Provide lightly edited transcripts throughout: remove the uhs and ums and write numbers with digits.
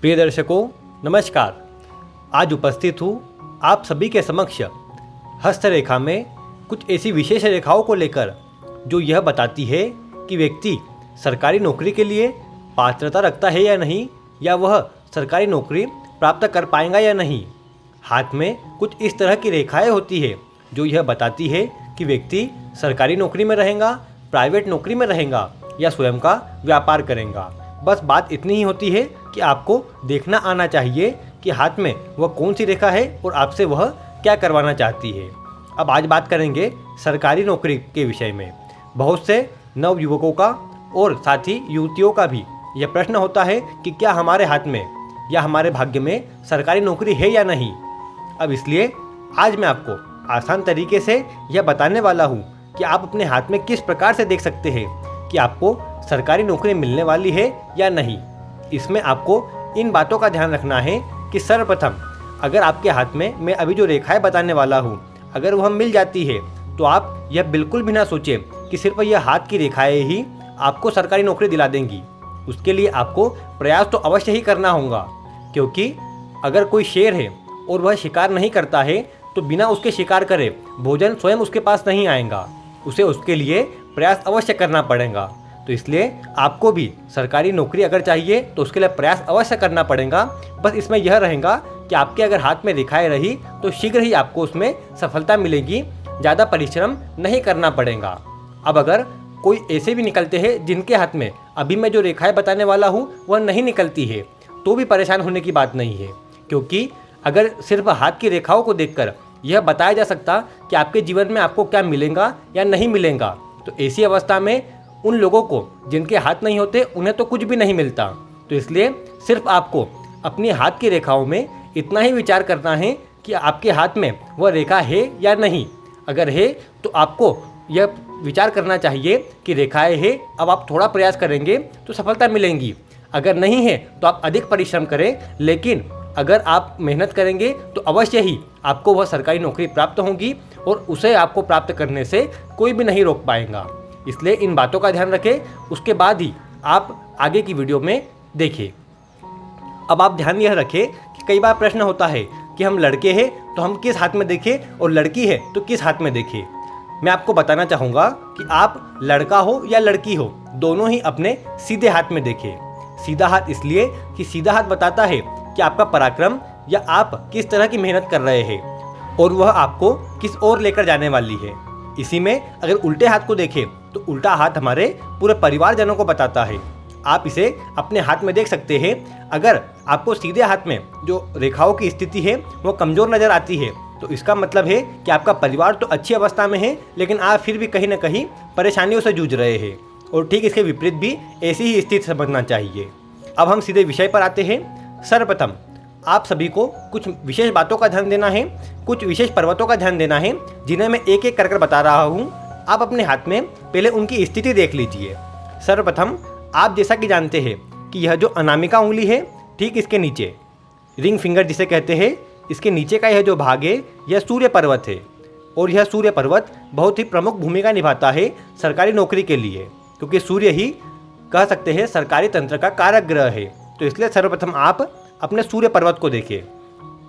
प्रिय दर्शकों, नमस्कार। आज उपस्थित हूँ आप सभी के समक्ष हस्तरेखा में कुछ ऐसी विशेष रेखाओं को लेकर जो यह बताती है कि व्यक्ति सरकारी नौकरी के लिए पात्रता रखता है या नहीं, या वह सरकारी नौकरी प्राप्त कर पाएगा या नहीं। हाथ में कुछ इस तरह की रेखाएं होती है जो यह बताती है कि व्यक्ति सरकारी नौकरी में रहेगा, प्राइवेट नौकरी में रहेगा या स्वयं का व्यापार करेगा। बस बात इतनी ही होती है कि आपको देखना आना चाहिए कि हाथ में वह कौन सी रेखा है और आपसे वह क्या करवाना चाहती है। अब आज बात करेंगे सरकारी नौकरी के विषय में। बहुत से नवयुवकों का और साथ ही युवतियों का भी यह प्रश्न होता है कि क्या हमारे हाथ में या हमारे भाग्य में सरकारी नौकरी है या नहीं। अब इसलिए आज मैं आपको आसान तरीके से यह बताने वाला हूँ कि आप अपने हाथ में किस प्रकार से देख सकते हैं कि आपको सरकारी नौकरी मिलने वाली है या नहीं। इसमें आपको इन बातों का ध्यान रखना है कि सर्वप्रथम अगर आपके हाथ में मैं अभी जो रेखाएं बताने वाला हूँ अगर वह मिल जाती है तो आप यह बिल्कुल भी ना सोचें कि सिर्फ यह हाथ की रेखाएं ही आपको सरकारी नौकरी दिला देंगी। उसके लिए आपको प्रयास तो अवश्य ही करना होगा, क्योंकि अगर कोई शेर है और वह शिकार नहीं करता है तो बिना उसके शिकार करे भोजन स्वयं उसके पास नहीं आएगा। उसे उसके लिए प्रयास अवश्य करना पड़ेगा। तो इसलिए आपको भी सरकारी नौकरी अगर चाहिए तो उसके लिए प्रयास अवश्य करना पड़ेगा। बस इसमें यह रहेगा कि आपके अगर हाथ में रेखाएं रही तो शीघ्र ही आपको उसमें सफलता मिलेगी, ज़्यादा परिश्रम नहीं करना पड़ेगा। अब अगर कोई ऐसे भी निकलते हैं जिनके हाथ में अभी मैं जो रेखाएं बताने वाला हूँ वह नहीं निकलती है, तो भी परेशान होने की बात नहीं है, क्योंकि अगर सिर्फ हाथ की रेखाओं को देखकर यह बताया जा सकता कि आपके जीवन में आपको क्या मिलेगा या नहीं मिलेगा, तो ऐसी अवस्था में उन लोगों को जिनके हाथ नहीं होते उन्हें तो कुछ भी नहीं मिलता। तो इसलिए सिर्फ आपको अपनी हाथ की रेखाओं में इतना ही विचार करना है कि आपके हाथ में वह रेखा है या नहीं। अगर है तो आपको यह विचार करना चाहिए कि रेखाएं है, अब आप थोड़ा प्रयास करेंगे तो सफलता मिलेंगी। अगर नहीं है तो आप अधिक परिश्रम करें, लेकिन अगर आप मेहनत करेंगे तो अवश्य ही आपको वह सरकारी नौकरी प्राप्त होगी और उसे आपको प्राप्त करने से कोई भी नहीं रोक पाएगा। इसलिए इन बातों का ध्यान रखें, उसके बाद ही आप आगे की वीडियो में देखिए। अब आप ध्यान यह रखें कि कई बार प्रश्न होता है कि हम लड़के हैं तो हम किस हाथ में देखें और लड़की है तो किस हाथ में देखें। मैं आपको बताना चाहूँगा कि आप लड़का हो या लड़की हो, दोनों ही अपने सीधे हाथ में देखें। सीधा हाथ इसलिए कि सीधा हाथ बताता है कि आपका पराक्रम या आप किस तरह की मेहनत कर रहे हैं और वह आपको किस ओर लेकर जाने वाली है। इसी में अगर उल्टे हाथ को देखें तो उल्टा हाथ हमारे पूरे परिवारजनों को बताता है। आप इसे अपने हाथ में देख सकते हैं। अगर आपको सीधे हाथ में जो रेखाओं की स्थिति है वो कमज़ोर नज़र आती है तो इसका मतलब है कि आपका परिवार तो अच्छी अवस्था में है, लेकिन आप फिर भी कहीं ना कहीं परेशानियों से जूझ रहे हैं। और ठीक इसके विपरीत भी ऐसी ही स्थिति समझना चाहिए। अब हम सीधे विषय पर आते हैं। सर्वप्रथम आप सभी को कुछ विशेष बातों का ध्यान देना है, कुछ विशेष पर्वतों का ध्यान देना है, जिन्हें मैं एक एक कर बता रहा हूँ। आप अपने हाथ में पहले उनकी स्थिति देख लीजिए। सर्वप्रथम आप जैसा कि जानते हैं कि यह जो अनामिका उंगली है, ठीक इसके नीचे रिंग फिंगर जिसे कहते हैं, इसके नीचे का यह जो भाग है यह सूर्य पर्वत है। और यह सूर्य पर्वत बहुत ही प्रमुख भूमिका निभाता है सरकारी नौकरी के लिए, क्योंकि सूर्य ही कह सकते हैं सरकारी तंत्र का कारक ग्रह है। तो इसलिए सर्वप्रथम आप अपने सूर्य पर्वत को देखें,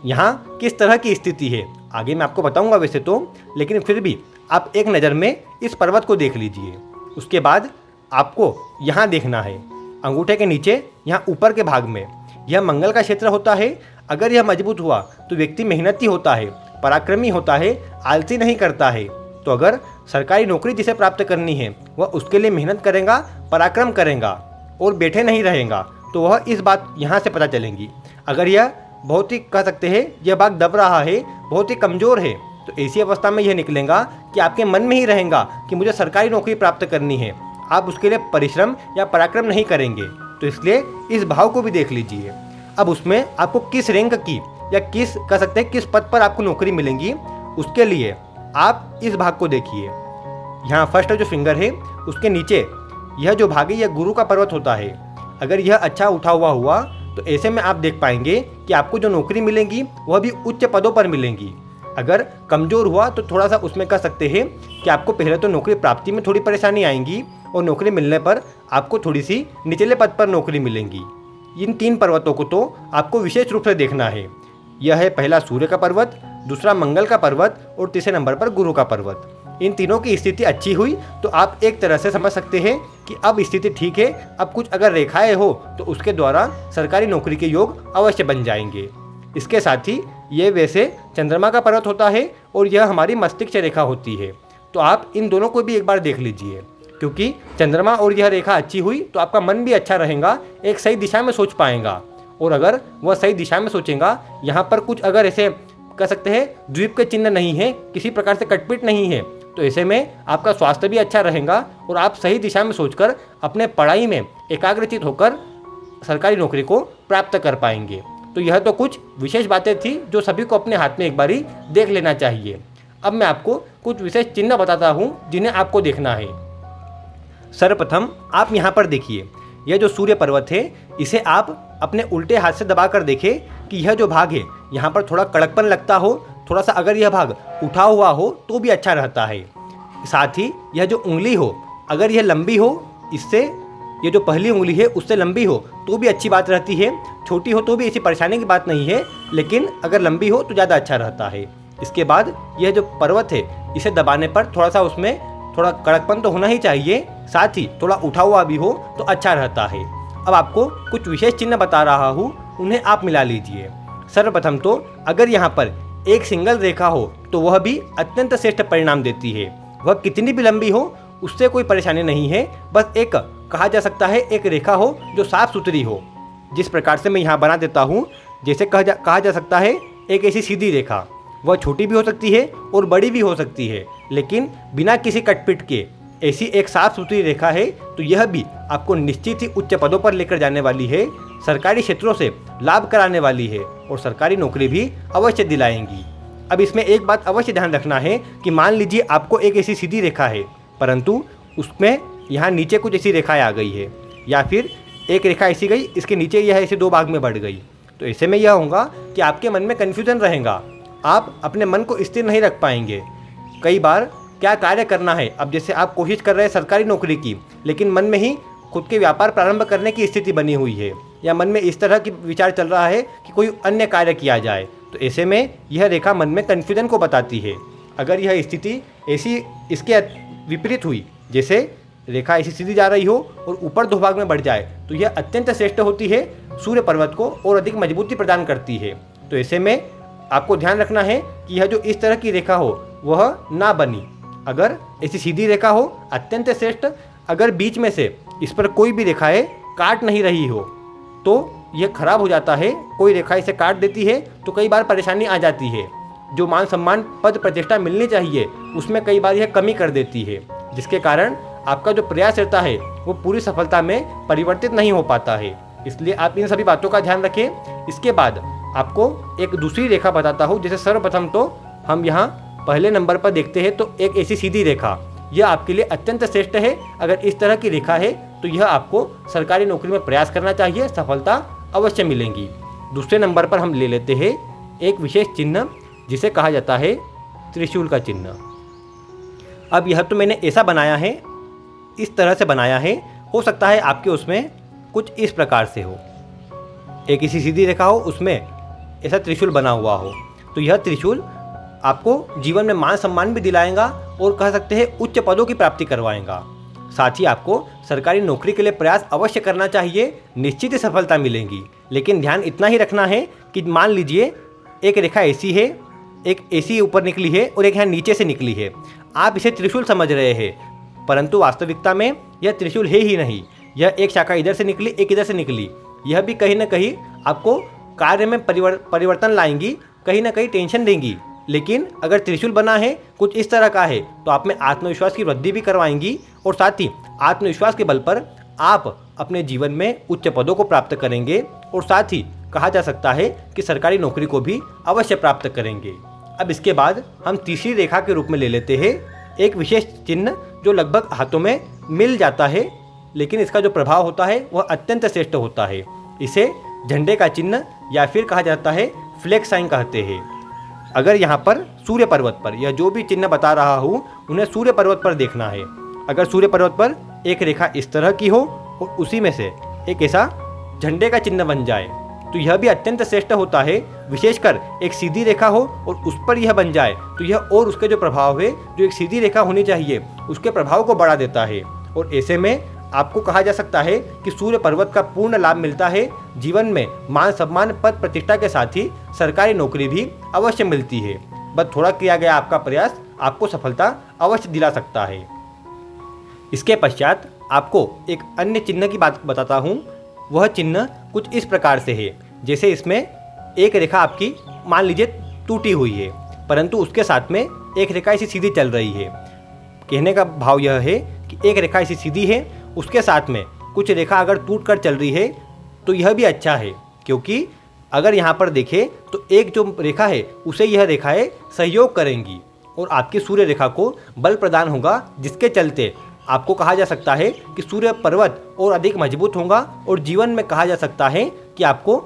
यहाँ किस तरह की स्थिति है आगे मैं आपको बताऊंगा वैसे तो, लेकिन फिर भी आप एक नज़र में इस पर्वत को देख लीजिए। उसके बाद आपको यहाँ देखना है अंगूठे के नीचे, यहाँ ऊपर के भाग में यह मंगल का क्षेत्र होता है। अगर यह मजबूत हुआ तो व्यक्ति मेहनती होता है, पराक्रमी होता है, आलसी नहीं करता है। तो अगर सरकारी नौकरी जिसे प्राप्त करनी है वह उसके लिए मेहनत करेगा, पराक्रम करेगा और बैठे नहीं रहेगा, तो वह इस बात यहाँ से पता चलेंगी। अगर यह बहुत ही कह सकते हैं यह भाग दब रहा है, बहुत ही कमज़ोर है, तो ऐसी अवस्था में यह निकलेगा कि आपके मन में ही रहेगा कि मुझे सरकारी नौकरी प्राप्त करनी है। आप उसके लिए परिश्रम या पराक्रम नहीं करेंगे। तो इसलिए इस भाव को भी देख लीजिए। अब उसमें आपको किस रैंक की या किस कह सकते हैं किस पद पर आपको नौकरी मिलेंगी, उसके लिए आप इस भाग को देखिए। यहाँ फर्स्ट जो फिंगर है उसके नीचे यह जो भाग है यह गुरु का पर्वत होता है। अगर यह अच्छा उठा हुआ तो ऐसे में आप देख पाएंगे कि आपको जो नौकरी मिलेंगी वह भी उच्च पदों पर मिलेंगी। अगर कमज़ोर हुआ तो थोड़ा सा उसमें कह सकते हैं कि आपको पहले तो नौकरी प्राप्ति में थोड़ी परेशानी आएंगी और नौकरी मिलने पर आपको थोड़ी सी निचले पद पर नौकरी मिलेंगी। इन 3 पर्वतों को तो आपको विशेष रूप से देखना है। यह है पहला सूर्य का पर्वत, दूसरा मंगल का पर्वत और तीसरे नंबर पर गुरु का पर्वत। इन तीनों की स्थिति अच्छी हुई तो आप एक तरह से समझ सकते हैं कि अब स्थिति ठीक है। अब कुछ अगर रेखाएं हो तो उसके द्वारा सरकारी नौकरी के योग अवश्य बन जाएंगे। इसके साथ ही ये वैसे चंद्रमा का पर्वत होता है और यह हमारी मस्तिष्क रेखा होती है। तो आप इन दोनों को भी एक बार देख लीजिए, क्योंकि चंद्रमा और यह रेखा अच्छी हुई तो आपका मन भी अच्छा रहेगा, एक सही दिशा में सोच पाएगा। और अगर वह सही दिशा में सोचेगा, यहाँ पर कुछ अगर ऐसे कह सकते हैं द्वीप के चिन्ह नहीं है, किसी प्रकार से कटपिट नहीं है, तो ऐसे में आपका स्वास्थ्य भी अच्छा रहेगा और आप सही दिशा में सोचकर अपने पढ़ाई में एकाग्रचित होकर सरकारी नौकरी को प्राप्त कर पाएंगे। तो यह तो कुछ विशेष बातें थी जो सभी को अपने हाथ में एक बारी देख लेना चाहिए। अब मैं आपको कुछ विशेष चिन्ह बताता हूँ जिन्हें आपको देखना है। सर्वप्रथम आप यहाँ पर देखिए, यह जो सूर्य पर्वत है इसे आप अपने उल्टे हाथ से दबा कर देखें कि यह जो भाग है यहाँ पर थोड़ा कड़कपन लगता हो, थोड़ा सा अगर यह भाग उठा हुआ हो तो भी अच्छा रहता है। साथ ही यह जो उंगली हो अगर यह लंबी हो, इससे ये जो पहली उंगली है उससे लंबी हो तो भी अच्छी बात रहती है, छोटी हो तो भी ऐसी परेशानी की बात नहीं है, लेकिन अगर लंबी हो तो ज़्यादा अच्छा रहता है। इसके बाद यह जो पर्वत है इसे दबाने पर थोड़ा सा उसमें थोड़ा कड़कपन तो होना ही चाहिए, साथ ही थोड़ा उठा हुआ भी हो तो अच्छा रहता है। अब आपको कुछ विशेष चिन्ह बता रहा हूँ, उन्हें आप मिला लीजिए। सर्वप्रथम तो अगर यहाँ पर एक सिंगल रेखा हो तो वह भी अत्यंत श्रेष्ठ परिणाम देती है। वह कितनी भी लंबी हो उससे कोई परेशानी नहीं है, बस एक कहा जा सकता है एक रेखा हो जो साफ सुथरी हो। जिस प्रकार से मैं यहाँ बना देता हूँ, जैसे कहा जा सकता है एक ऐसी सीधी रेखा, वह छोटी भी हो सकती है और बड़ी भी हो सकती है, लेकिन बिना किसी कटपिट के ऐसी एक साफ सुथरी रेखा है तो यह भी आपको निश्चित ही उच्च पदों पर लेकर जाने वाली है, सरकारी क्षेत्रों से लाभ कराने वाली है और सरकारी नौकरी भी अवश्य दिलाएंगी। अब इसमें एक बात अवश्य ध्यान रखना है कि मान लीजिए आपको एक ऐसी सीधी रेखा है परंतु उसमें यहाँ नीचे कुछ ऐसी रेखाएं आ गई है, या फिर एक रेखा ऐसी गई इसके नीचे यह ऐसे 2 भाग में बढ़ गई, तो ऐसे में यह होगा कि आपके मन में कन्फ्यूजन रहेगा, आप अपने मन को स्थिर नहीं रख पाएंगे। कई बार क्या कार्य करना है, अब जैसे आप कोशिश कर रहे हैं सरकारी नौकरी की, लेकिन मन में ही खुद के व्यापार प्रारंभ करने की स्थिति बनी हुई है, या मन में इस तरह की विचार चल रहा है कि कोई अन्य कार्य किया जाए, तो ऐसे में यह रेखा मन में कन्फ्यूजन को बताती है। अगर यह स्थिति ऐसी इसके विपरीत हुई, जैसे रेखा ऐसी सीधी जा रही हो और ऊपर 2 भाग में बढ़ जाए, तो यह अत्यंत श्रेष्ठ होती है, सूर्य पर्वत को और अधिक मजबूती प्रदान करती है। तो ऐसे में आपको ध्यान रखना है कि यह जो इस तरह की रेखा हो वह ना बनी। अगर ऐसी सीधी रेखा हो अत्यंत श्रेष्ठ, अगर बीच में से इस पर कोई भी रेखाएं काट नहीं रही हो तो यह खराब हो जाता है। कोई रेखा इसे काट देती है तो कई बार परेशानी आ जाती है, जो मान सम्मान पद प्रतिष्ठा मिलनी चाहिए उसमें कई बार यह कमी कर देती है, जिसके कारण आपका जो प्रयास रहता है वो पूरी सफलता में परिवर्तित नहीं हो पाता है। इसलिए आप इन सभी बातों का ध्यान रखें। इसके बाद आपको एक दूसरी रेखा बताता हूँ। जैसे सर्वप्रथम तो हम यहाँ पहले नंबर पर देखते हैं तो एक ऐसी सीधी रेखा, यह आपके लिए अत्यंत श्रेष्ठ है। अगर इस तरह की रेखा है तो यह आपको सरकारी नौकरी में प्रयास करना चाहिए, सफलता अवश्य मिलेंगी। दूसरे नंबर पर हम ले लेते हैं एक विशेष चिन्ह जिसे कहा जाता है त्रिशूल का चिन्ह। अब यह तो मैंने ऐसा बनाया है, इस तरह से बनाया है, हो सकता है आपके उसमें कुछ इस प्रकार से हो, एक ऐसी सीधी रेखा हो उसमें ऐसा त्रिशूल बना हुआ हो। तो यह त्रिशूल आपको जीवन में मान सम्मान भी दिलाएगा और कह सकते हैं उच्च पदों की प्राप्ति करवाएगा। साथ ही आपको सरकारी नौकरी के लिए प्रयास अवश्य करना चाहिए, निश्चित ही सफलता मिलेगी। लेकिन ध्यान इतना ही रखना है कि मान लीजिए एक रेखा ऐसी है, एक ऐसी ऊपर निकली है और एक यहाँ नीचे से निकली है, आप इसे त्रिशूल समझ रहे हैं, परंतु वास्तविकता में यह त्रिशूल है ही नहीं। यह एक शाखा इधर से निकली, एक इधर से निकली, यह भी कहीं ना कहीं आपको कार्य में परिवर्तन लाएंगी, कहीं ना कहीं टेंशन देंगी। लेकिन अगर त्रिशूल बना है कुछ इस तरह का है तो आप में आत्मविश्वास की वृद्धि भी करवाएंगी और साथ ही आत्मविश्वास के बल पर आप अपने जीवन में उच्च पदों को प्राप्त करेंगे और साथ ही कहा जा सकता है कि सरकारी नौकरी को भी अवश्य प्राप्त करेंगे। अब इसके बाद हम तीसरी रेखा के रूप में ले लेते हैं एक विशेष चिन्ह जो लगभग हाथों में मिल जाता है, लेकिन इसका जो प्रभाव होता है वह अत्यंत श्रेष्ठ होता है। इसे झंडे का चिन्ह या फिर कहा जाता है फ्लैग साइन कहते हैं। अगर यहाँ पर सूर्य पर्वत पर यह जो भी चिन्ह बता रहा हूँ उन्हें सूर्य पर्वत पर देखना है। अगर सूर्य पर्वत पर एक रेखा इस तरह की हो और उसी में से एक ऐसा झंडे का चिन्ह बन जाए तो यह भी अत्यंत श्रेष्ठ होता है। विशेषकर एक सीधी रेखा हो और उस पर यह बन जाए तो यह और उसके जो प्रभाव है, जो एक सीधी रेखा होनी चाहिए, उसके प्रभाव को बढ़ा देता है। और ऐसे में आपको कहा जा सकता है कि सूर्य पर्वत का पूर्ण लाभ मिलता है। जीवन में मान सम्मान, पद प्रतिष्ठा के साथ ही सरकारी नौकरी भी अवश्य मिलती है। बस थोड़ा किया गया आपका प्रयास आपको सफलता अवश्य दिला सकता है। इसके पश्चात आपको एक अन्य चिन्ह की बात बताता हूँ। वह चिन्ह कुछ इस प्रकार से है, जैसे इसमें एक रेखा आपकी मान लीजिए टूटी हुई है, परंतु उसके साथ में एक रेखा ऐसी सीधी चल रही है। कहने का भाव यह है कि एक रेखा ऐसी सीधी है, उसके साथ में कुछ रेखा अगर टूट कर चल रही है तो यह भी अच्छा है, क्योंकि अगर यहाँ पर देखें तो एक जो रेखा है उसे यह रेखाएं सहयोग करेंगी और आपकी सूर्य रेखा को बल प्रदान होगा, जिसके चलते आपको कहा जा सकता है कि सूर्य पर्वत और अधिक मजबूत होगा। और जीवन में कहा जा सकता है कि आपको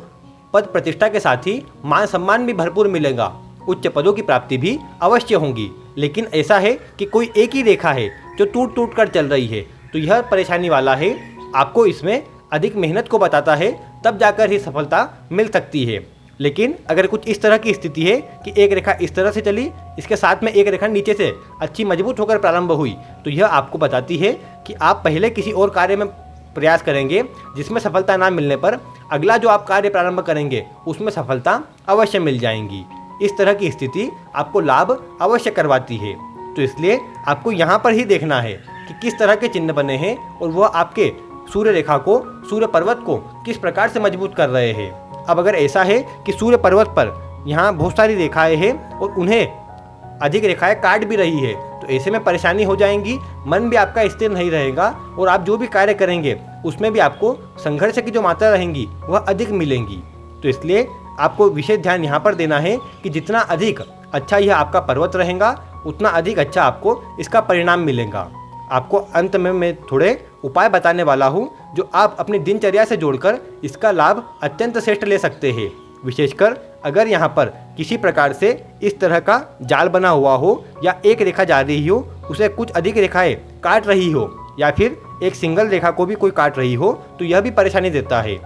पद प्रतिष्ठा के साथ ही मान सम्मान भी भरपूर मिलेगा, उच्च पदों की प्राप्ति भी अवश्य होगी। लेकिन ऐसा है कि कोई एक ही रेखा है जो टूट टूट कर चल रही है, तो यह परेशानी वाला है। आपको इसमें अधिक मेहनत को बताता है, तब जाकर ही सफलता मिल सकती है। लेकिन अगर कुछ इस तरह की स्थिति है कि एक रेखा इस तरह से चली, इसके साथ में एक रेखा नीचे से अच्छी मजबूत होकर प्रारंभ हुई, तो यह आपको बताती है कि आप पहले किसी और कार्य में प्रयास करेंगे, जिसमें सफलता ना मिलने पर अगला जो आप कार्य प्रारंभ करेंगे उसमें सफलता अवश्य मिल जाएंगी। इस तरह की स्थिति आपको लाभ अवश्य करवाती है। तो इसलिए आपको यहाँ पर ही देखना है कि किस तरह के चिन्ह बने हैं और वह आपके सूर्य रेखा को, सूर्य पर्वत को किस प्रकार से मजबूत कर रहे हैं। अब अगर ऐसा है कि सूर्य पर्वत पर यहाँ बहुत सारी रेखाएं हैं और उन्हें अधिक रेखाएं काट भी रही है, तो ऐसे में परेशानी हो जाएंगी, मन भी आपका स्थिर नहीं रहेगा और आप जो भी कार्य करेंगे उसमें भी आपको संघर्ष की जो मात्रा रहेंगी वह अधिक मिलेंगी। तो इसलिए आपको विशेष ध्यान यहाँ पर देना है कि जितना अधिक अच्छा यह आपका पर्वत रहेगा, उतना अधिक अच्छा आपको इसका परिणाम मिलेगा। आपको अंत में मैं थोड़े उपाय बताने वाला हूँ जो आप अपनी दिनचर्या से जोड़कर इसका लाभ अत्यंत श्रेष्ठ ले सकते हैं। विशेषकर अगर यहाँ पर किसी प्रकार से इस तरह का जाल बना हुआ हो या एक रेखा जा रही हो, उसे कुछ अधिक रेखाएं काट रही हो या फिर एक सिंगल रेखा को भी कोई काट रही हो, तो यह भी परेशानी देता है।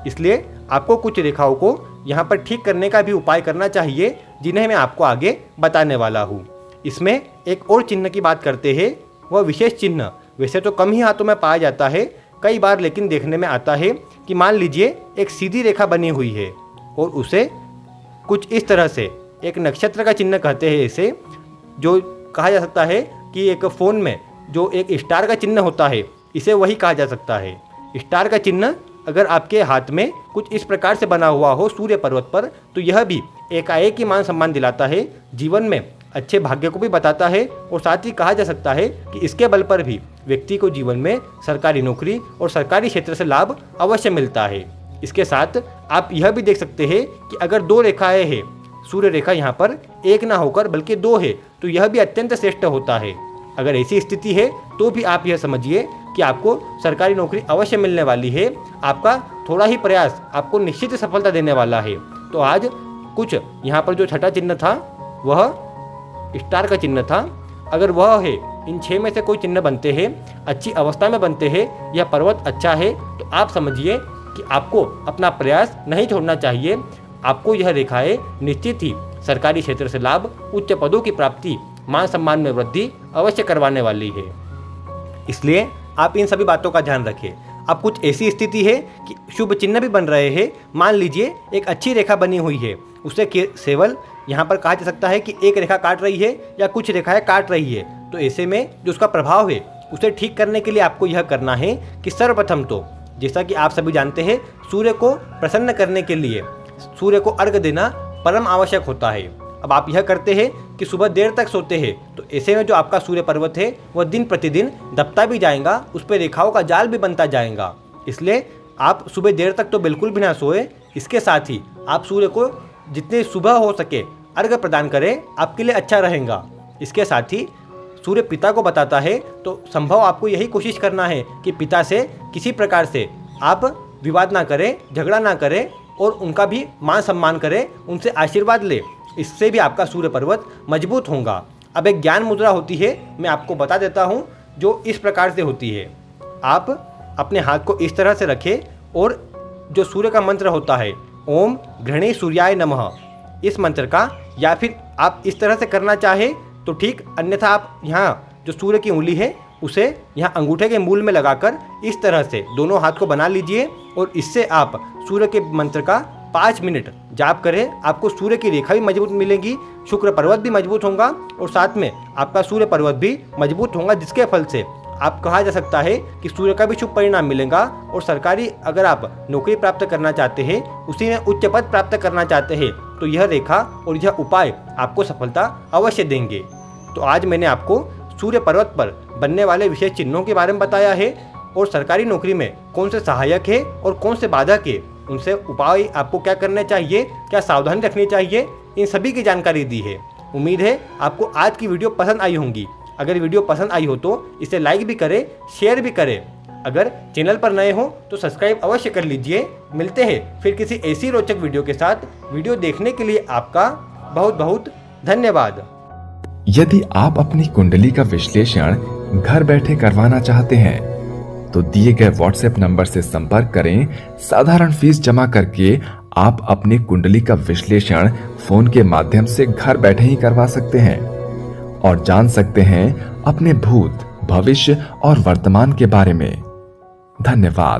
इसलिए आपको कुछ रेखाओं को यहाँ पर ठीक करने का भी उपाय करना चाहिए, जिन्हें मैं आपको आगे बताने वाला हूँ। इसमें एक और चिन्ह की बात करते हैं। वह विशेष चिन्ह वैसे तो कम ही हाथों में पाया जाता है, कई बार लेकिन देखने में आता है कि मान लीजिए एक सीधी रेखा बनी हुई है और उसे कुछ इस तरह से एक नक्षत्र का चिन्ह कहते हैं इसे, जो कहा जा सकता है कि एक फ़ोन में जो एक स्टार का चिन्ह होता है, इसे वही कहा जा सकता है। स्टार का चिन्ह अगर आपके हाथ में कुछ इस प्रकार से बना हुआ हो सूर्य पर्वत पर, तो यह भी एकाएक ही मान सम्मान दिलाता है, जीवन में अच्छे भाग्य को भी बताता है और साथ ही कहा जा सकता है कि इसके बल पर भी व्यक्ति को जीवन में सरकारी नौकरी और सरकारी क्षेत्र से लाभ अवश्य मिलता है। इसके साथ आप यह भी देख सकते हैं कि अगर दो रेखाएं हैं, सूर्य रेखा यहाँ पर एक ना होकर बल्कि दो है, तो यह भी अत्यंत श्रेष्ठ होता है। अगर ऐसी स्थिति है तो भी आप यह समझिए कि आपको सरकारी नौकरी अवश्य मिलने वाली है। आपका थोड़ा ही प्रयास आपको निश्चित सफलता देने वाला है। तो आज कुछ यहाँ पर जो छठा चिन्ह था वह स्टार का चिन्ह था, अगर वह है इन 6 में से कोई चिन्ह बनते हैं, अच्छी अवस्था में बनते हैं, यह पर्वत अच्छा है, तो आप समझिए कि आपको अपना प्रयास नहीं छोड़ना चाहिए। आपको यह रेखाएं निश्चित ही सरकारी क्षेत्र से लाभ, उच्च पदों की प्राप्ति, मान सम्मान में वृद्धि अवश्य करवाने वाली है। इसलिए आप इन सभी बातों का ध्यान रखें। अब कुछ ऐसी स्थिति है कि शुभ चिन्ह भी बन रहे हैं, मान लीजिए एक अच्छी रेखा बनी हुई है, उसे केवल यहाँ पर कहा जा सकता है कि एक रेखा काट रही है या कुछ रेखाएं काट रही है, तो ऐसे में जो उसका प्रभाव है उसे ठीक करने के लिए आपको यह करना है कि सर्वप्रथम तो जैसा कि आप सभी जानते हैं, सूर्य को प्रसन्न करने के लिए सूर्य को अर्घ देना परम आवश्यक होता है। अब आप यह करते हैं कि सुबह देर तक सोते हैं, तो ऐसे में जो आपका सूर्य पर्वत है वह दिन प्रतिदिन दबता भी जाएगा, उस पर रेखाओं का जाल भी बनता जाएगा। इसलिए आप सुबह देर तक तो बिल्कुल भी ना सोए। इसके साथ ही आप सूर्य को जितने सुबह हो सके अर्घ प्रदान करें, आपके लिए अच्छा रहेगा। इसके साथ ही सूर्य पिता को बताता है, तो संभव आपको यही कोशिश करना है कि पिता से किसी प्रकार से आप विवाद ना करें, झगड़ा ना करें और उनका भी मान सम्मान करें, उनसे आशीर्वाद लें। इससे भी आपका सूर्य पर्वत मजबूत होगा। अब एक ज्ञान मुद्रा होती है, मैं आपको बता देता हूँ, जो इस प्रकार से होती है। आप अपने हाथ को इस तरह से रखें और जो सूर्य का मंत्र होता है, ओम घृणे सूर्याय नमः, इस मंत्र का, या फिर आप इस तरह से करना चाहे तो ठीक, अन्यथा आप यहाँ जो सूर्य की उंगली है उसे यहाँ अंगूठे के मूल में लगाकर इस तरह से दोनों हाथ को बना लीजिए और इससे आप सूर्य के मंत्र का 5 मिनट जाप करें। आपको सूर्य की रेखा भी मजबूत मिलेगी, शुक्र पर्वत भी मजबूत होगा और साथ में आपका सूर्य पर्वत भी मजबूत होगा, जिसके फल से आप कहा जा सकता है कि सूर्य का भी शुभ परिणाम मिलेगा। और सरकारी अगर आप नौकरी प्राप्त करना चाहते हैं, उसी में उच्च पद प्राप्त करना चाहते हैं, तो यह रेखा और यह उपाय आपको सफलता अवश्य देंगे। तो आज मैंने आपको सूर्य पर्वत पर बनने वाले विशेष चिन्हों के बारे में बताया है और सरकारी नौकरी में कौन से सहायक है और कौन से बाधक है, उनसे उपाय आपको क्या करने चाहिए, क्या सावधानी रखनी चाहिए, इन सभी की जानकारी दी है। उम्मीद है आपको आज की वीडियो पसंद आई होंगी। अगर वीडियो पसंद आई हो तो इसे लाइक भी करें, शेयर भी करें। अगर चैनल पर नए हो तो सब्सक्राइब अवश्य कर लीजिए। मिलते हैं फिर किसी ऐसी रोचक वीडियो के साथ। वीडियो देखने के लिए आपका बहुत बहुत धन्यवाद। यदि आप अपनी कुंडली का विश्लेषण घर बैठे करवाना चाहते हैं तो दिए गए व्हाट्सएप नंबर से संपर्क करें। साधारण फीस जमा करके आप अपनी कुंडली का विश्लेषण फोन के माध्यम से घर बैठे ही करवा सकते हैं और जान सकते हैं अपने भूत, भविष्य और वर्तमान के बारे में। धन्यवाद।